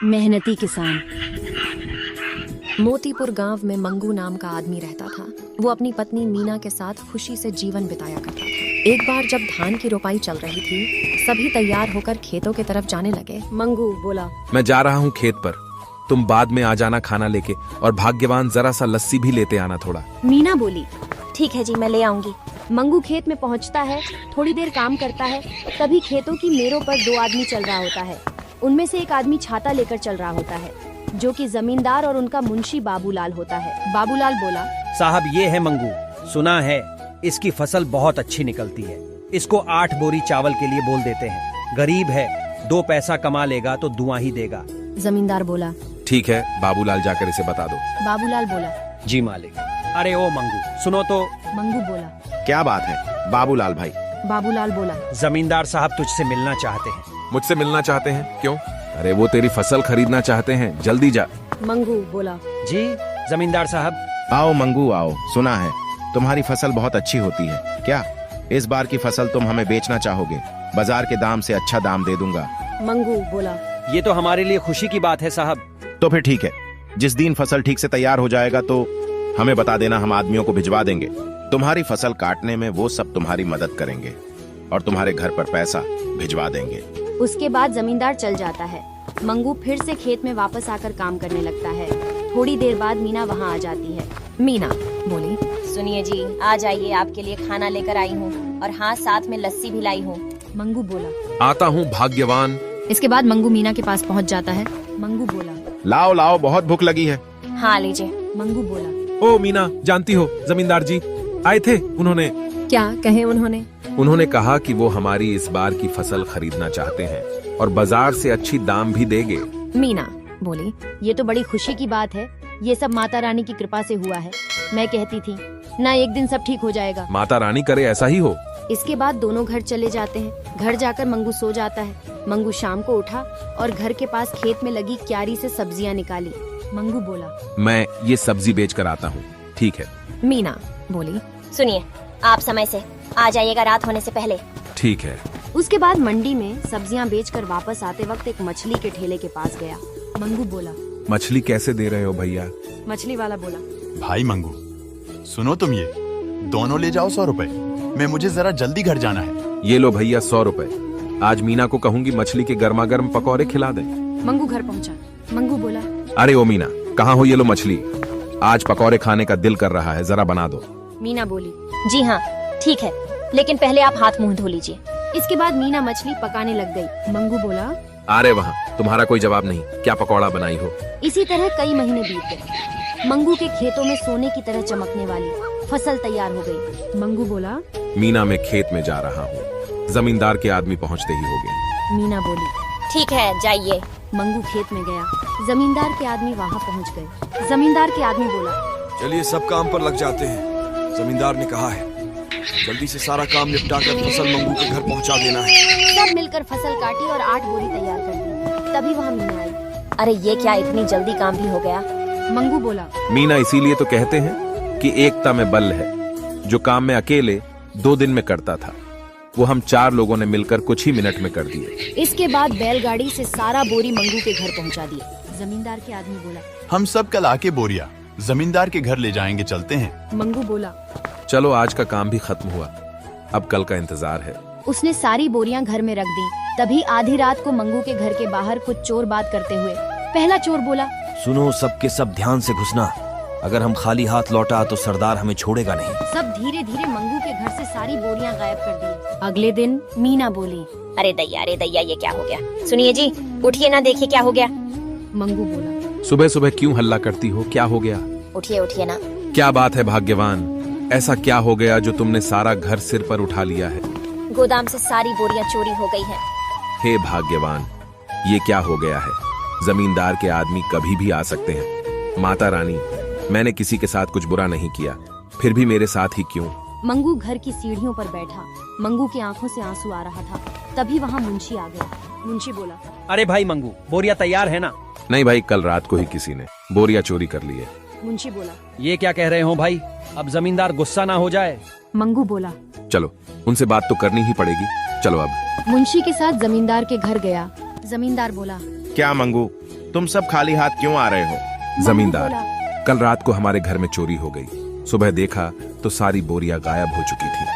मेहनती किसान। मोतीपुर गांव में मंगू नाम का आदमी रहता था। वो अपनी पत्नी मीना के साथ खुशी से जीवन बिताया करता था। एक बार जब धान की रोपाई चल रही थी, सभी तैयार होकर खेतों की तरफ जाने लगे। मंगू बोला, मैं जा रहा हूँ खेत पर, तुम बाद में आ जाना खाना लेके, और भाग्यवान जरा सा लस्सी भी लेते आना थोड़ा। मीना बोली, ठीक है जी, मैं ले आऊंगी। मंगू खेत में पहुंचता है, थोड़ी देर काम करता है, तभी खेतों की मेरों पर दो आदमी चल रहा होता है। उनमें से एक आदमी छाता लेकर चल रहा होता है, जो कि जमींदार और उनका मुंशी बाबूलाल होता है। बाबूलाल बोला, साहब ये है मंगू, सुना है इसकी फसल बहुत अच्छी निकलती है। इसको 8 बोरी चावल के लिए बोल देते हैं। गरीब है, 2 पैसा कमा लेगा तो दुआ ही देगा। जमींदार बोला, ठीक है, बाबूलाल जाकर इसे बता दो। बाबूलाल बोला, जी मालिक। अरे ओ मंगू सुनो तो। मंगू बोला, क्या बात है बाबूलाल भाई? बाबूलाल बोला, जमींदार साहब तुझसे मिलना चाहते हैं। मुझसे मिलना चाहते हैं? क्यों? अरे वो तेरी फसल खरीदना चाहते हैं, जल्दी जा। मंगू बोला, जी जमींदार साहब। आओ मंगू आओ, सुना है तुम्हारी फसल बहुत अच्छी होती है। क्या इस बार की फसल तुम हमें बेचना चाहोगे? बाजार के दाम से अच्छा दाम दे दूंगा। मंगू बोला, ये तो हमारे लिए खुशी की बात है साहब। तो फिर ठीक है, जिस दिन फसल ठीक से तैयार हो जाएगा तो हमें बता देना, हम आदमियों को भिजवा देंगे। तुम्हारी फसल काटने में वो सब तुम्हारी मदद करेंगे और तुम्हारे घर पर पैसा भिजवा देंगे। उसके बाद जमींदार चल जाता है। मंगू फिर से खेत में वापस आकर काम करने लगता है। थोड़ी देर बाद मीना वहाँ आ जाती है। मीना बोली, सुनिए जी, आ जाइए, आपके लिए खाना लेकर आई हूँ, और हाँ साथ में लस्सी भी लाई हूँ। मंगू बोला, आता हूँ भाग्यवान। इसके बाद मंगू मीना के पास पहुँच जाता है। मंगू बोला, लाओ लाओ, बहुत भूख लगी है। हाँ लीजिए। मंगू बोला, ओ मीना, जानती हो जमींदार जी आए थे। उन्होंने क्या कहे? उन्होंने कहा कि वो हमारी इस बार की फसल खरीदना चाहते हैं और बाजार से अच्छी दाम भी देंगे। मीना बोली, ये तो बड़ी खुशी की बात है। ये सब माता रानी की कृपा से हुआ है। मैं कहती थी ना, एक दिन सब ठीक हो जाएगा। माता रानी करे ऐसा ही हो। इसके बाद दोनों घर चले जाते हैं। घर जाकर मंगू सो जाता है। मंगू शाम को उठा और घर के पास खेत में लगी क्यारी से सब्जियां निकाली। मंगू बोला, मैं ये सब्जी बेच कर आता हूँ। ठीक है। मीना बोली, सुनिए, आप समय से आ जाइएगा रात होने से पहले। ठीक है। उसके बाद मंडी में सब्जियां बेचकर वापस आते वक्त एक मछली के ठेले के पास गया। मंगू बोला, मछली कैसे दे रहे हो भैया? मछली वाला बोला, भाई मंगू सुनो, तुम ये दोनों ले जाओ 100 रुपए में, मुझे जरा जल्दी घर जाना है। ये लो भैया 100 रुपए। आज मीना को कहूंगी मछली के गर्मा गर्म पकौड़े खिला दे। मंगू घर पहुंचा। मंगू बोला, अरे ओ मीना, कहाँ हो? ये लो मछली, आज पकौड़े खाने का दिल कर रहा है, जरा बना दो। मीना बोली, जी हाँ ठीक है, लेकिन पहले आप हाथ मुंह धो लीजिए। इसके बाद मीना मछली पकाने लग गई। मंगू बोला, अरे वहाँ तुम्हारा कोई जवाब नहीं, क्या पकौड़ा बनाई हो? इसी तरह कई महीने बीत गए। मंगू के खेतों में सोने की तरह चमकने वाली फसल तैयार हो गई। मंगू बोला, मीना मैं खेत में जा रहा हूँ, जमींदार के आदमी पहुँचते ही हो गए। मीना बोली, ठीक है जाइए। मंगू खेत में गया। जमींदार के आदमी वहाँ पहुँच गए। जमींदार के आदमी बोला, चलिए सब काम पर लग जाते हैं, जमींदार ने कहा है। जल्दी से सारा काम निपटाकर फसल मंगू के घर पहुंचा देना है। सब मिलकर फसल काटी और 8 बोरी तैयार कर दी। तभी वहाँ मीना आई। अरे ये क्या, इतनी जल्दी काम भी हो गया? मंगू बोला, मीना इसीलिए तो कहते हैं कि एकता में बल है। जो काम मैं अकेले 2 दिन में करता था, वो हम 4 लोगों ने मिलकर कुछ ही मिनट में कर दिए। इसके बाद बैलगाड़ी से सारा बोरी मंगू के घर पहुंचा दिए। जमींदार के आदमी बोला, हम सब कल आके बोरिया जमींदार के घर ले जाएंगे, चलते हैं। मंगू बोला, चलो आज का काम भी खत्म हुआ, अब कल का इंतजार है। उसने सारी बोरियां घर में रख दी। तभी आधी रात को मंगू के घर के बाहर कुछ चोर बात करते हुए। पहला चोर बोला, सुनो सबके सब ध्यान से घुसना, अगर हम खाली हाथ लौटा तो सरदार हमें छोड़ेगा नहीं। सब धीरे धीरे मंगू के घर से सारी बोरियां गायब कर दी। अगले दिन मीना बोली, अरे दैया ये क्या हो गया? सुनिए जी, उठिए ना, देखिए क्या हो गया। मंगू बोला, सुबह सुबह क्यों हल्ला करती हो? क्या हो गया? उठिए ना। क्या बात है भाग्यवान, ऐसा क्या हो गया जो तुमने सारा घर सिर पर उठा लिया है? गोदाम से सारी बोरियां चोरी हो गई हैं। हे भाग्यवान, ये क्या हो गया है? जमींदार के आदमी कभी भी आ सकते हैं। माता रानी, मैंने किसी के साथ कुछ बुरा नहीं किया, फिर भी मेरे साथ ही क्यों? मंगू घर की सीढ़ियों पर बैठा। मंगू की आंखों से आंसू आ रहा था। तभी वहाँ मुंशी आ गया। मुंशी बोला, अरे भाई मंगू, बोरिया तैयार है ना? नहीं भाई, कल रात को ही किसी ने बोरिया चोरी कर ली है। मुंशी बोला, ये क्या कह रहे हो भाई? अब जमींदार गुस्सा ना हो जाए। मंगू बोला, चलो उनसे बात तो करनी ही पड़ेगी, चलो अब। मुंशी के साथ जमींदार के घर गया। जमींदार बोला, क्या मंगू, तुम सब खाली हाथ क्यों आ रहे हो? जमींदार, कल रात को हमारे घर में चोरी हो गई। सुबह देखा तो सारी बोरियां गायब हो चुकी थी।